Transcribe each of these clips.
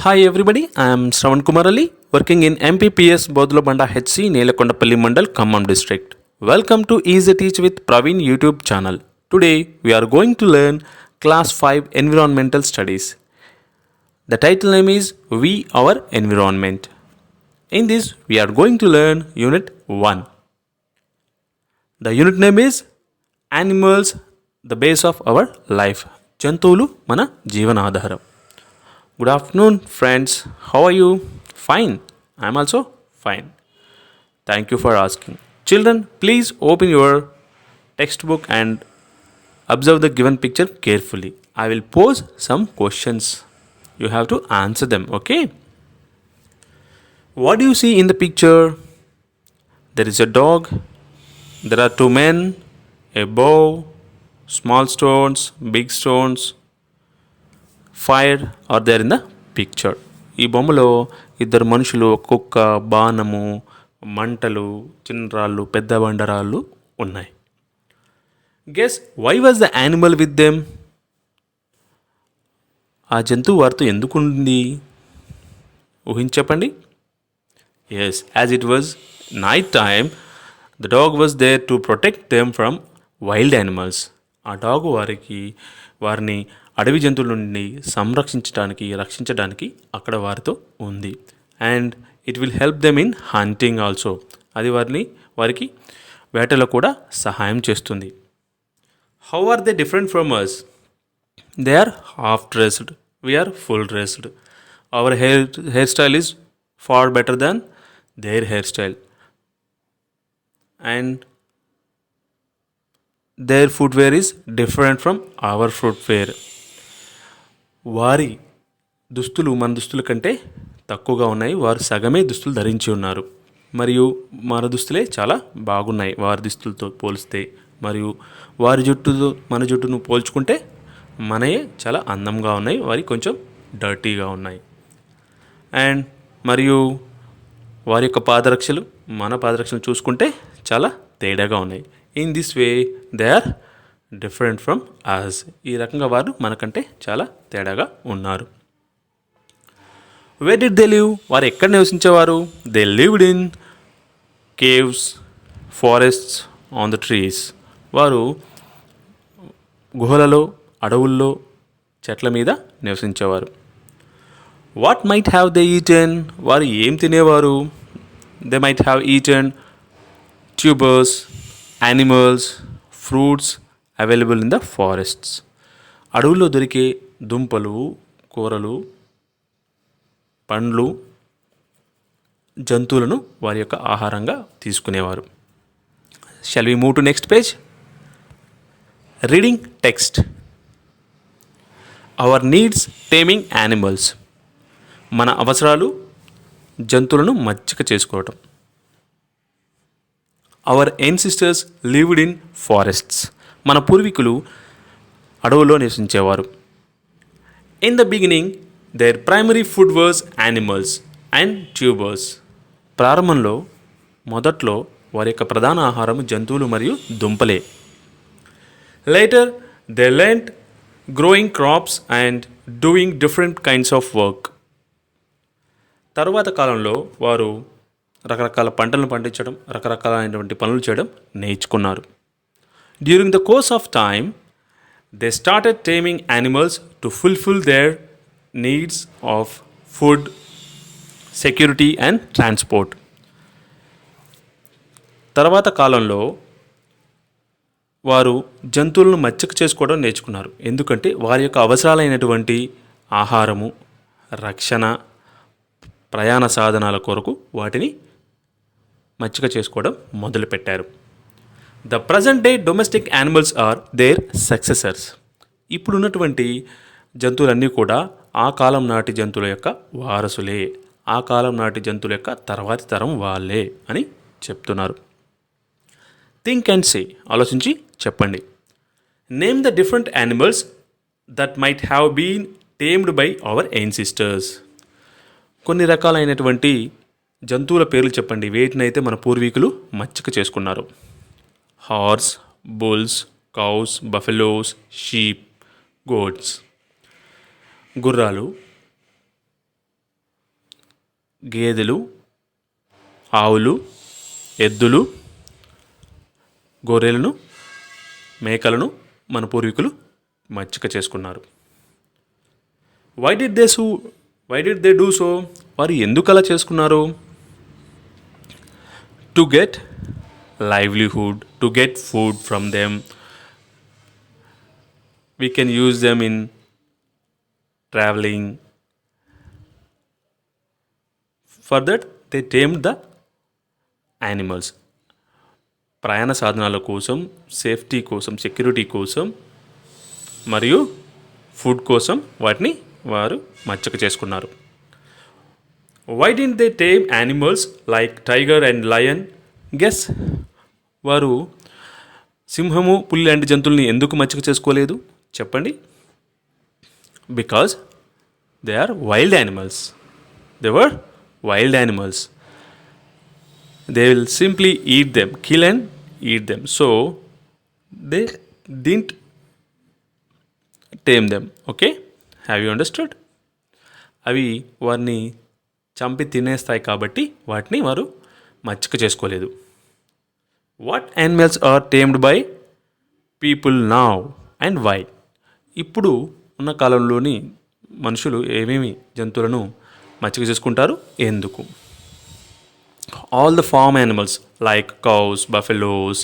Hi everybody, I am Shravan Kumarali working in MPPS Bodlabanda HC Nelakondapalli Mandal Khammam district. Welcome to Easy Teach with Praveen YouTube channel. Today we are going to learn class 5 environmental studies. The title name is We Our Environment. In this we are going to learn unit 1. The unit name is Animals, the base of our life. జంతువులు మన జీవనాధారం. Good afternoon, friends. How are you? Fine. I am also fine. Thank you for asking. Children, please open your textbook and observe the given picture carefully. I will pose some questions. You have to answer them, okay? What do you see in the picture? There is a dog. There are two men, a bow, small stones, big stones. Fire are there in the picture. ఈ బొమ్మలో ఇద్దరు మనుషులు, కుక్క, బాణము, మంటలు, చిన్న రాళ్ళు, పెద్ద బండరాళ్ళు ఉన్నాయి. Guess why was the animal with them? ఆ జంతువు వారితో ఎందుకు ఉంది? ఊహించండి. Yes, as it was night time the dog was there to protect them from wild animals. ఆ డాగ్ వారిని అడవి జంతువుల నుండి రక్షించడానికి అక్కడ వారితో ఉంది. And it will help them in hunting also. అది వారికి వేటలో కూడా సహాయం చేస్తుంది. How are they different from us? They are half dressed, we are full dressed. Hour hair style is far better than their hair style. And their footwear is different from our footwear. వారి దుస్తులు మన దుస్తుల కంటే తక్కువగా ఉన్నాయి. వారు సగమే దుస్తులు ధరించి ఉన్నారు. మరియు మన దుస్తులే చాలా బాగున్నాయి వారి దుస్తులతో పోలిస్తే. మరియు వారి జుట్టుతో మన జుట్టును పోల్చుకుంటే మనయే చాలా అందంగా ఉన్నాయి, వారి కొంచెం డర్టీగా ఉన్నాయి. అండ్ మరియు వారి యొక్క పాదరక్షలు మన పాదరక్షలు చూసుకుంటే చాలా తేడాగా ఉన్నాయి. In this way they are different from us. ఈ రకంగా వారు మనకంటే చాలా తేడాగా ఉన్నారు. Where did they live? వారు ఎక్కడ నివసించేవారు? They lived in caves, forests, on the trees. వారు గుహలలో, అడవుల్లో, చెట్ల మీద నివసించేవారు. What might have they eaten? వారు ఏం తినేవారు? They might have eaten tubers, animals, fruits available in the forests. అడవుల్లో దొరికే దుంపలు, కూరలు, పండ్లు, జంతువులను వారి యొక్క ఆహారంగా తీసుకునేవారు. Shall we move to next page? Reading text. Our needs taming animals. మన అవసరాలు జంతువులను మచ్చిక చేసుకోవటం. Our ancestors lived in forests. మన పూర్వీకులు అడవుల్లో నివసించేవారు. In the beginning their primary food was animals and tubers. మొదట్లో వారి యొక్క ప్రధాన ఆహారం జంతువులు మరియు దుంపలే. Later they learned growing crops and doing different kinds of work. తరువాత కాలంలో వారు రకరకాల పంటలను పండించడం, రకరకాలైనటువంటి పనులు చేయడం నేర్చుకున్నారు. During the course of time, they started taming animals to fulfill their needs of food, security and transport. తర్వాత కాలంలో వారు జంతువులను మచ్చిక చేసుకోవడం నేర్చుకున్నారు. ఎందుకంటే వారి యొక్క అవసరాలైనటువంటి ఆహారము, రక్షణ, ప్రయాణ సాధనాల కొరకు వాటిని మచ్చిక చేసుకోవడం మొదలుపెట్టారు. The present day domestic animals are their successors. ఇప్పుడున్నటువంటి జంతువులన్నీ కూడా ఆ కాలం నాటి జంతువుల యొక్క వారసులే, ఆ కాలం నాటి జంతువుల యొక్క తర్వాతి తరం వాళ్ళే అని చెప్తున్నారు. Think and say. ఆలోచించి చెప్పండి. Name the different animals that might have been tamed by our ancestors. కొన్ని రకాలైనటువంటి జంతువుల పేర్లు చెప్పండి, వేటినైతే మన పూర్వీకులు మచ్చిక చేసుకున్నారు. హార్స్, బుల్స్, కౌస్, గేదెలు, ఆవులు, ఎద్దులు, గొర్రెలను, మేకలను మన పూర్వీకులు మచ్చిక చేసుకున్నారు. Why did they do so? వారు ఎందుకు అలా చేసుకున్నారు? To get livelihood, to get food from them. We can use them in traveling. For that, they tamed the animals. ప్రయాణ సాధనాల కోసం, సేఫ్టీ కోసం, సెక్యూరిటీ కోసం మరియు ఫుడ్ కోసం వాటిని వారు మచ్చక చేసుకున్నారు. Why did they tame animals like tiger and lion? Guess. వారు సింహము, పులి లాంటి జంతువుల్ని ఎందుకు మచ్చిక చేసుకోలేదు చెప్పండి? Because they are wild animals. They were wild animals. They will simply eat them, kill and eat them. So they didn't tame them. Okay, have you understood? అవి వారిని చంపి తినేస్తాయి కాబట్టి వాటిని వారు మచ్చిక చేసుకోలేదు. What animals are tamed by people now and why? ఇప్పుడు ఉన్న కాలంలోని మనుషులు ఏమేమి జంతువులను మచ్చిక చేసుకుంటారు, ఎందుకు? All the farm animals like cows, buffaloes,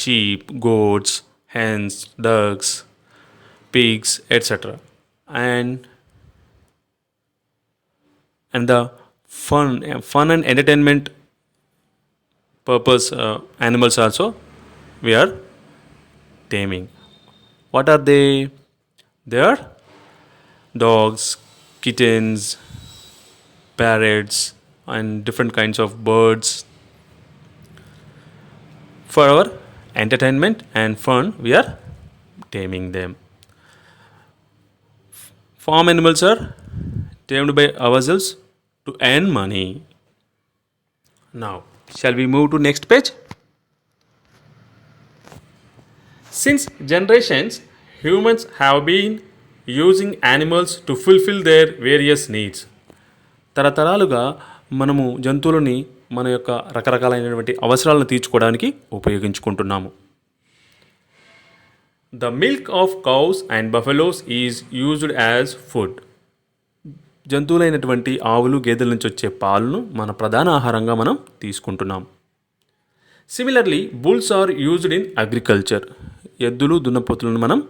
sheep, goats, hens, ducks, pigs, etc. And the fun and entertainment purpose animals also we are taming. What are they? They are dogs, kittens, parrots, and different kinds of birds. For our entertainment and fun, we are taming them. Farm animals are tamed by ourselves to earn money. Now, shall we move to next page? Since generations, humans have been using animals to fulfill their various needs. తరతరాలుగా మనము జంతువులని మన యొక్క రకరకాలైనటువంటి అవసరాలను తీర్చుకోవడానికి ఉపయోగించుకుంటున్నాము. The milk of cows and buffaloes is used as food. జంతువులైనటువంటి ఆవులు, గేదెల నుంచి వచ్చే పాలను మన ప్రధాన ఆహారంగా మనం తీసుకుంటున్నాం. Similarly bulls are used in agriculture. ఎద్దులు, దున్నపోతులను మనం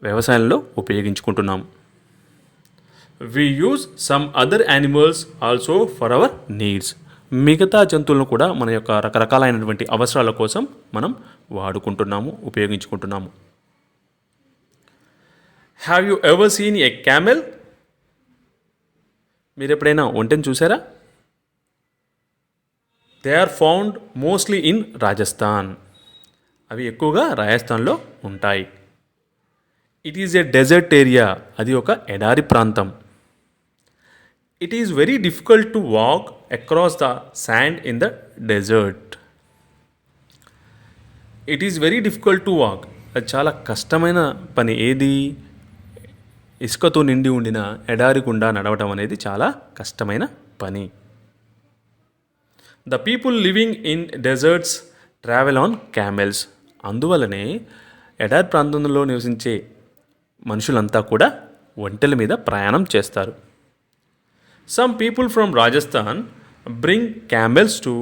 వ్యవసాయంలో ఉపయోగించుకుంటున్నాం. We use some other animals also for our needs. మిగతా జంతువులను కూడా మన యొక్క రకరకాలైనటువంటి అవసరాల కోసం మనం వాడుకుంటున్నాము, ఉపయోగించుకుంటున్నాము. Have you ever seen a camel? మీరు ఎప్పుడైనా ఒంటెను చూసారా? They are found mostly in Rajasthan. అవి ఎక్కువగా రాజస్థాన్లో ఉంటాయి. It is a desert area. అది ఒక ఎడారి ప్రాంతం. It is very difficult to walk across the sand in the desert. It is very difficult to walk. అది చాలా కష్టమైన పని. ఏది? ఇసుకతో నిండి ఉండిన ఎడారి గుండా నడవటం అనేది చాలా కష్టమైన పని. The people living in deserts travel on camels. అందువలనే ఎడారి ప్రాంతంలో నివసించే మనుషులంతా కూడా ఒంటెల మీద ప్రయాణం చేస్తారు. Some people from Rajasthan bring camels to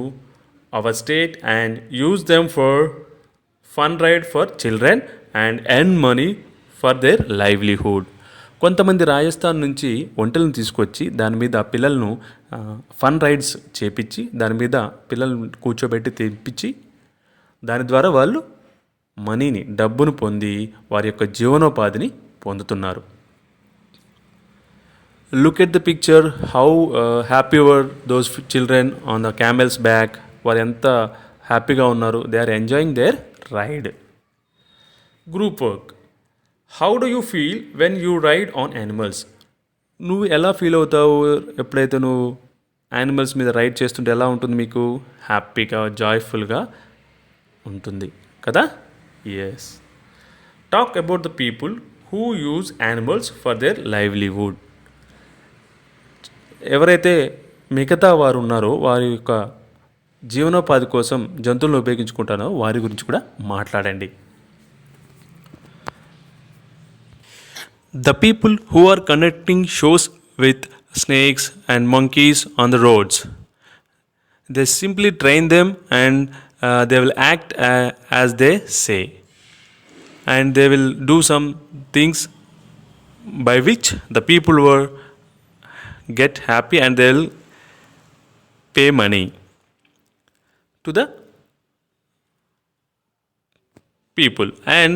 our state and use them for fun ride for children and earn money for their livelihood. కొంతమంది రాజస్థాన్ నుంచి ఒంటెలను తీసుకొచ్చి దాని మీద పిల్లలను ఫన్ రైడ్స్ చేపించి దాని మీద పిల్లలను కూర్చోబెట్టి తెప్పించి దాని ద్వారా వాళ్ళు మనీని, డబ్బును పొంది వారి యొక్క జీవనోపాధిని పొందుతున్నారు. Look at the picture. How happy were those children on the camels back. వారు ఎంత హ్యాపీగా ఉన్నారు. They are enjoying their ride. Group work. How do you feel when you ride on animals? నువ్వు ఎలా ఫీల్ అవుతావు ఎప్పుడైతే నువ్వు యానిమల్స్ మీద రైడ్ చేస్తుంటే? ఎలా ఉంటుంది మీకు? హ్యాపీగా, జాయ్ఫుల్గా ఉంటుంది కదా? Yes. Talk about the people who use animals for their livelihood. ఎవరైతే మిగతా వారు ఉన్నారో వారి యొక్క జీవనోపాధి కోసం జంతువులను ఉపయోగించుకుంటారో వారి గురించి కూడా మాట్లాడండి. The people who are conducting shows with snakes and monkeys on the roads, they simply train them and they will act as they say, and they will do some things by which the people will get happy and they'll pay money to the people, and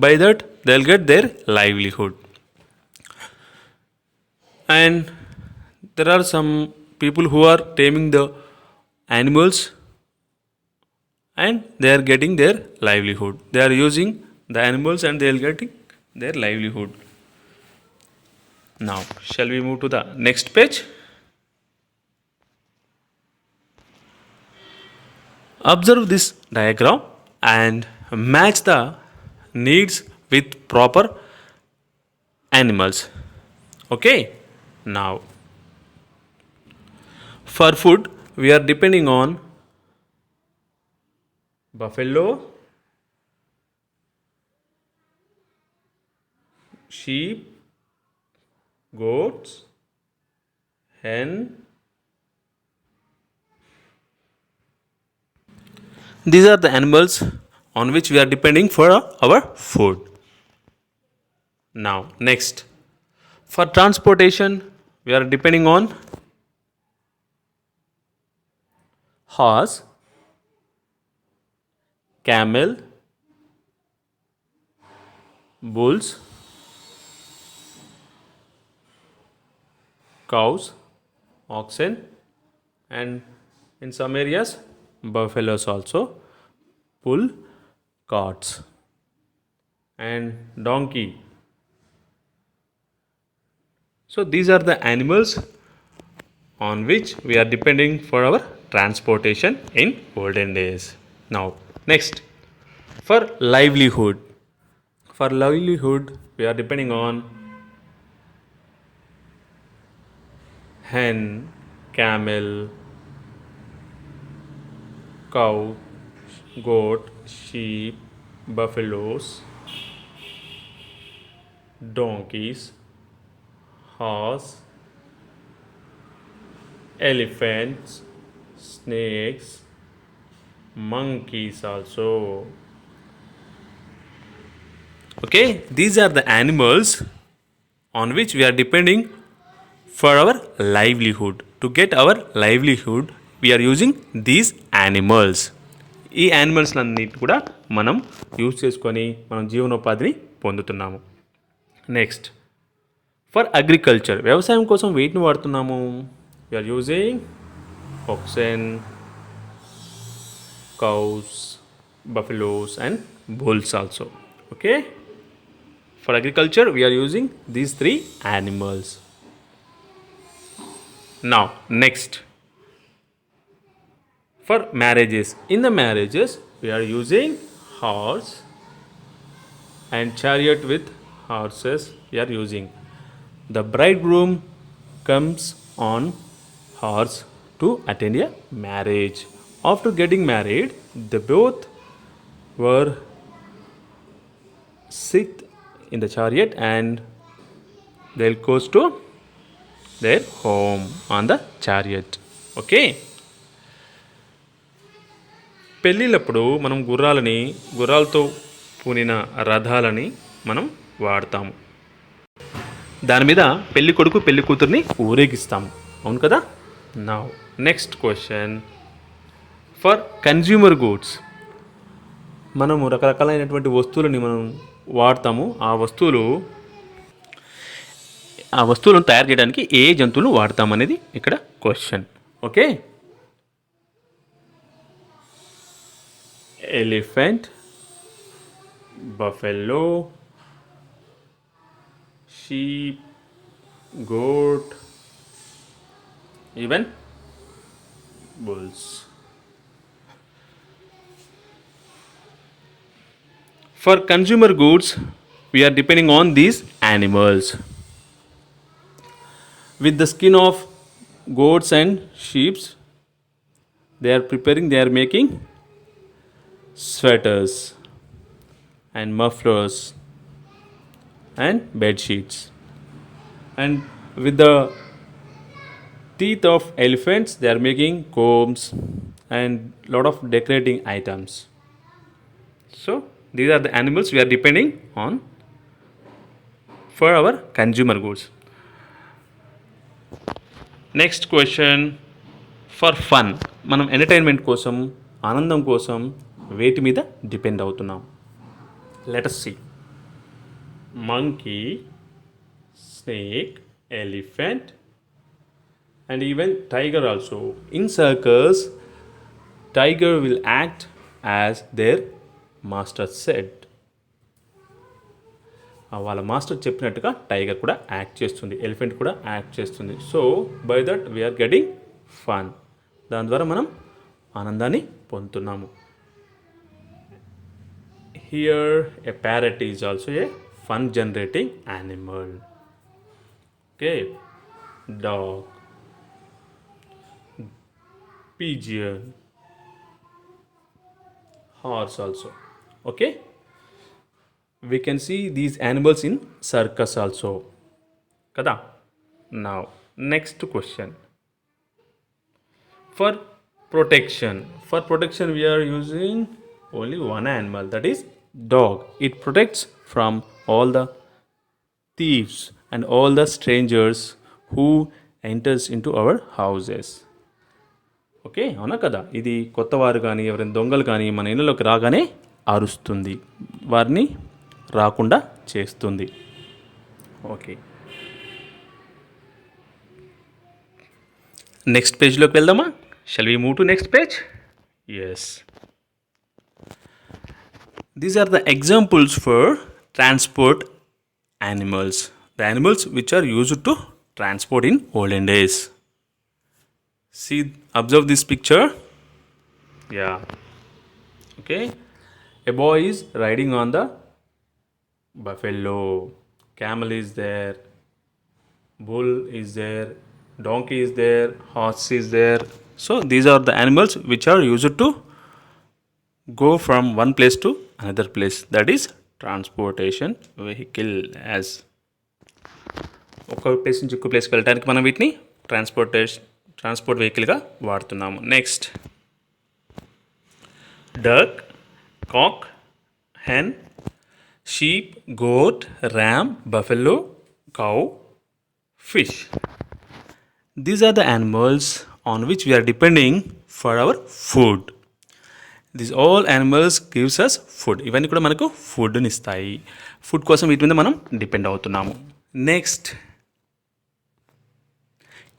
by that they'll get their livelihood. And there are some people who are taming the animals and they are getting their livelihood. They are using the animals and they are getting their livelihood. Now shall we move to the next page? Observe this diagram and match the needs with proper animals. Okay, now for food we are depending on buffalo, sheep, goats, hen. These are the animals on which we are depending for our food. Now next, for transportation we are depending on horse, camel, bulls, cows, oxen, and in some areas buffaloes also, bull, carts, and donkey. So these are the animals on which we are depending for our transportation in olden days. Now next, for livelihood. For livelihood we are depending on hen, camel, cow, goat, sheep, buffaloes, donkeys, horse, elephants, snakes, monkeys also. Okay, these are the animals on which we are depending for our livelihood. To get our livelihood we are using these animals. ఈ animals అన్నిటి కూడా మనం use చేసుకొని మనం జీవనోపాధిని పొందుతున్నాము. Next, for agriculture వ్యవసాయం కోసం వీటిని వాడుతున్నాము. We are using oxen, cows, buffaloes and bulls also. Okay, for agriculture we are using these three animals. Now next, for marriages. In the marriages we are using horse and chariot. With horses we are using. The bridegroom comes on horse to attend a marriage. After getting married, they both were sit in the chariot and they'll go to their home on the chariot. Okay, పెళ్ళిళ్ళప్పుడు మనం గుర్రాలతో పూనిన రథాలని మనం వాడతాము. దాని మీద పెళ్ళి కొడుకు పెళ్ళి కూతుర్ని ఊరేగిస్తాము. అవును కదా. Now next question, for consumer goods. మనము రకరకాలైనటువంటి వస్తువులని మనం వాడతాము. ఆ వస్తువులను తయారు చేయడానికి ఏ జంతువులు వాడతాం అనేది ఇక్కడ question. Okay, elephant, buffalo, sheep, goat, even bulls. For consumer goods, we are depending on these animals. With the skin of goats and sheep, they are making sweaters and mufflers and bed sheets. And with the teeth of elephants, they are making combs and lot of decorating items. So these are the animals we are depending on for our consumer goods. Next question, for fun మనం entertainment కోసం, ఆనందం కోసం వేటి మీద depend అవుతున్నాం? Let us see. Monkey, snake, elephant and even tiger also. In circus, tiger will act as their master said. వాళ్ళ master చెప్పినట్టుగా tiger కూడా యాక్ట్ చేస్తుంది, ఎలిఫెంట్ కూడా యాక్ట్ చేస్తుంది. So by that we are getting fun. దాని ద్వారా మనం ఆనందాన్ని పొందుతున్నాము. Here a parrot is also a fun generating animal. Okay, dog, pigeon, horse also. Okay, we can see these animals in circus also kada. Now next question, for protection we are using only one animal, that is dog. It protects from all the thieves and all the strangers who enters into our houses. Okay, అవునా కదా? ఇది కొత్తవారు కానీ ఎవరైనా దొంగలు కానీ మన ఇళ్ళలోకి రాగానే అరుస్తుంది, వారిని రాకుండా చేస్తుంది. ఓకే, నెక్స్ట్ పేజ్లోకి వెళ్దామా? Shall we move to next page? Yes, these are the examples for transport animals, the animals which are used to transport in olden days. See, observe this picture. Yeah, okay, a boy is riding on the buffalo, camel is there, bull is there, donkey is there, horse is there. So these are the animals which are used to go from one place to another place, that is transportation vehicle. As ఒక place నుంచి ఇంకో ప్లేస్కి వెళ్ళడానికి మనం వీటిని transport వెహికల్గా వాడుతున్నాము. Next, duck, cock, hen, sheep, goat, ram, buffalo, cow, fish. These are the animals on which we are depending for our food. These all animals gives us food. ఇవన్నీ కూడా మనకు ఫుడ్ని ఇస్తాయి. ఫుడ్ కోసం వీటి మీద మనం డిపెండ్ అవుతున్నాము. నెక్స్ట్,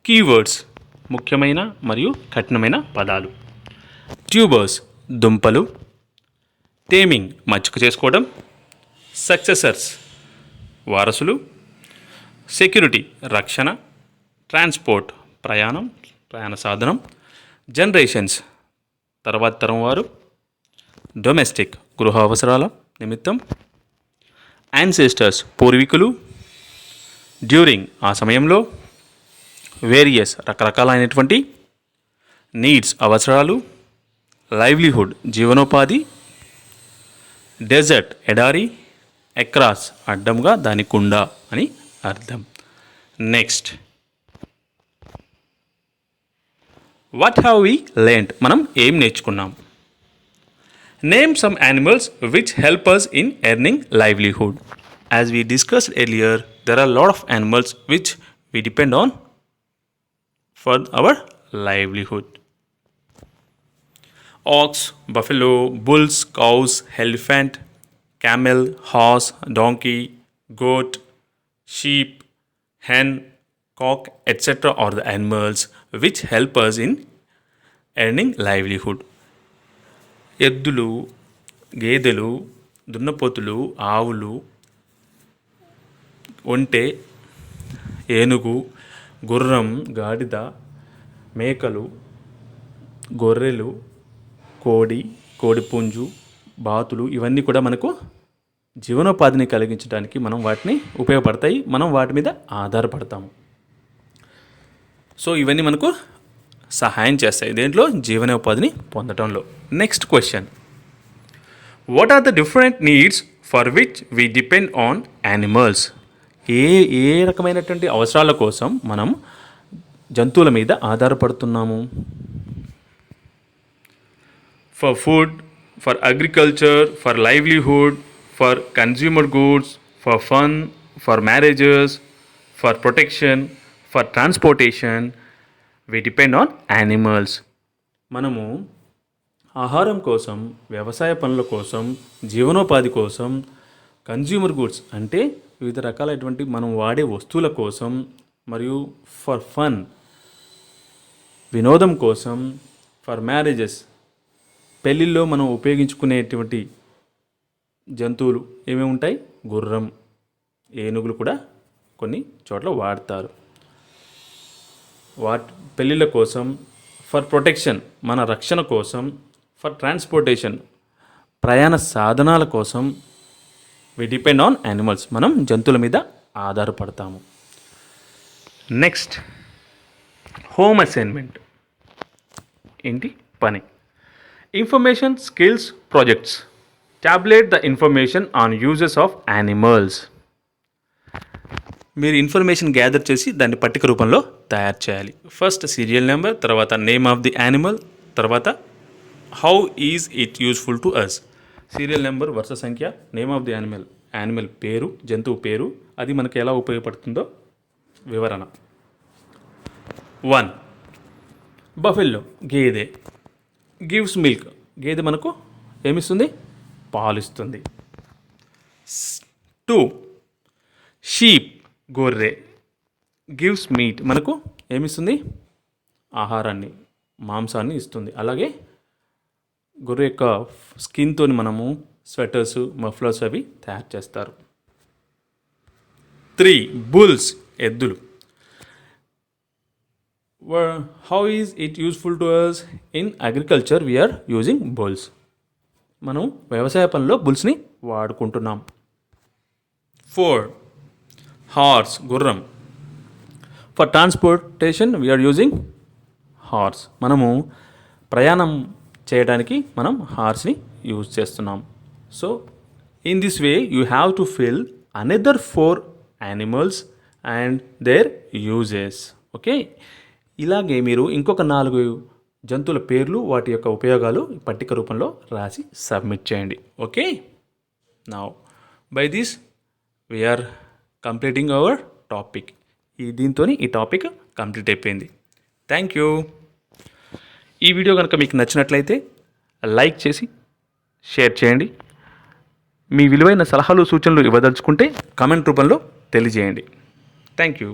కీవర్డ్స్, ముఖ్యమైన మరియు కఠినమైన పదాలు. ట్యూబర్స్, దుంపలు. టేమింగ్, మచ్చుక చేసుకోవడం. సక్సెసర్స్, వారసులు. సెక్యూరిటీ, రక్షణ. ట్రాన్స్పోర్ట్, ప్రయాణ సాధనం. జనరేషన్స్, తర్వాత తరం వారు. డొమెస్టిక్, గృహ అవసరాల నిమిత్తం. యాన్సెస్టర్స్, పూర్వీకులు. డ్యూరింగ్, ఆ సమయంలో. వేరియస్, రకరకాలైనటువంటి. నీడ్స్, అవసరాలు. లైవ్లీహుడ్, జీవనోపాధి. డెజర్ట్, ఎడారి. అక్రాస్, అడ్డంగా, దాని కుండా అని అర్థం. Next, what have we learned, మనం ఏం నేర్చుకున్నాం? Name some animals which help us in earning livelihood. As we discussed earlier, there are a lot of animals which we depend on for our livelihood. Ox, buffalo, bulls, cows, elephant, camel, horse, donkey, goat, sheep, hen, cock, etc. are the animals which help us in earning livelihood. ఎద్దులు, గేదెలు, దున్నపోతులు, ఆవులు, ఒంటె, ఏనుగు, గుర్రం, గాడిద, మేకలు, గొర్రెలు, కోడిపుంజు, బాతులు, ఇవన్నీ కూడా మనకు జీవనోపాధిని కలిగించడానికి మనం వాటిని ఉపయోగపడతాయి, మనం వాటి మీద ఆధారపడతాము. సో ఇవన్నీ మనకు సహాయం చేస్తాయి దేంట్లో జీవనోపాధిని పొందడంలో. Next question, what are the different needs for which we depend on animals? ఏ ఏ రకమైనటువంటి అవసరాల కోసం మనం జంతువుల మీద ఆధారపడుతున్నాము? For food, for agriculture, for livelihood, for consumer goods, for fun, for marriages, for protection, for transportation we depend on animals. మనము ఆహారం కోసం, వ్యవసాయ పనుల కోసం, జీవనోపాధి కోసం, కన్జ్యూమర్ గూడ్స్ అంటే వివిధ రకాలైనటువంటి మనం వాడే వస్తువుల కోసం, మరియు ఫర్ ఫన్ వినోదం కోసం, ఫర్ మ్యారేజెస్ పెళ్ళిళ్ళలో మనం ఉపయోగించుకునేటువంటి జంతువులు ఏమేమి ఉంటాయి? గుర్రం, ఏనుగులు కూడా కొన్ని చోట్ల వాడతారు. పెళ్ళిళ్ళ కోసం, ఫర్ ప్రొటెక్షన్ మన రక్షణ కోసం, ఫర్ ట్రాన్స్పోర్టేషన్ ప్రయాణ సాధనాల కోసం వి డిపెండ్ ఆన్ యానిమల్స్. మనం జంతువుల మీద ఆధారపడతాము. నెక్స్ట్, హోమ్ అసైన్మెంట్ ఏంటి? పని. Information skills projects. Tabulate the information on uses of animals. మీరు ఇన్ఫర్మేషన్ గ్యాదర్ చేసి దాన్ని పట్టిక రూపంలో తయారు చేయాలి. ఫస్ట్ సీరియల్ నెంబర్, తర్వాత నేమ్ ఆఫ్ ది యానిమల్, తర్వాత how is it useful to us. Serial number వరుస సంఖ్య, నేమ్ ఆఫ్ ది యానిమల్ పేరు, జంతువు పేరు, అది మనకు ఎలా ఉపయోగపడుతుందో వివరణ. 1. బఫెల్లో గేదె, గివ్స్ మిల్క్ గేదె మనకు ఏమిస్తుంది? పాలిస్తుంది. 2. షీప్ గొర్రె, గివ్స్ మీట్ మనకు ఏమిస్తుంది? ఆహారాన్ని, మాంసాన్ని ఇస్తుంది. అలాగే గొర్రె యొక్క స్కిన్తో మనము స్వెటర్స్, మఫ్లర్స్ అవి తయారు చేస్తారు. 3. బుల్స్ ఎద్దులు. How is it useful to us? In agriculture we are using bulls. మనం వ్యవసాయ పనిలో బుల్స్ని వాడుకుంటున్నాం. 4. హార్స్ గుర్రం. For transportation we are using horse. మనము ప్రయాణం చేయడానికి మనం హార్స్ని యూజ్ చేస్తున్నాం. So in this way you have to fill another 4 animals and their uses. Okay, ఇలాగే మీరు ఇంకొక 4 జంతువుల పేర్లు, వాటి యొక్క ఉపయోగాలు పట్టిక రూపంలో రాసి సబ్మిట్ చేయండి. Okay, now by this we are completing our topic. దీంతో ఈ టాపిక్ కంప్లీట్ అయిపోయింది. Thank you. ఈ వీడియో కనుక మీకు నచ్చినట్లయితే లైక్ చేసి షేర్ చేయండి. మీ విలువైన సలహాలు, సూచనలు ఇవ్వదలుచుకుంటే కామెంట్ రూపంలో తెలియజేయండి. Thank you.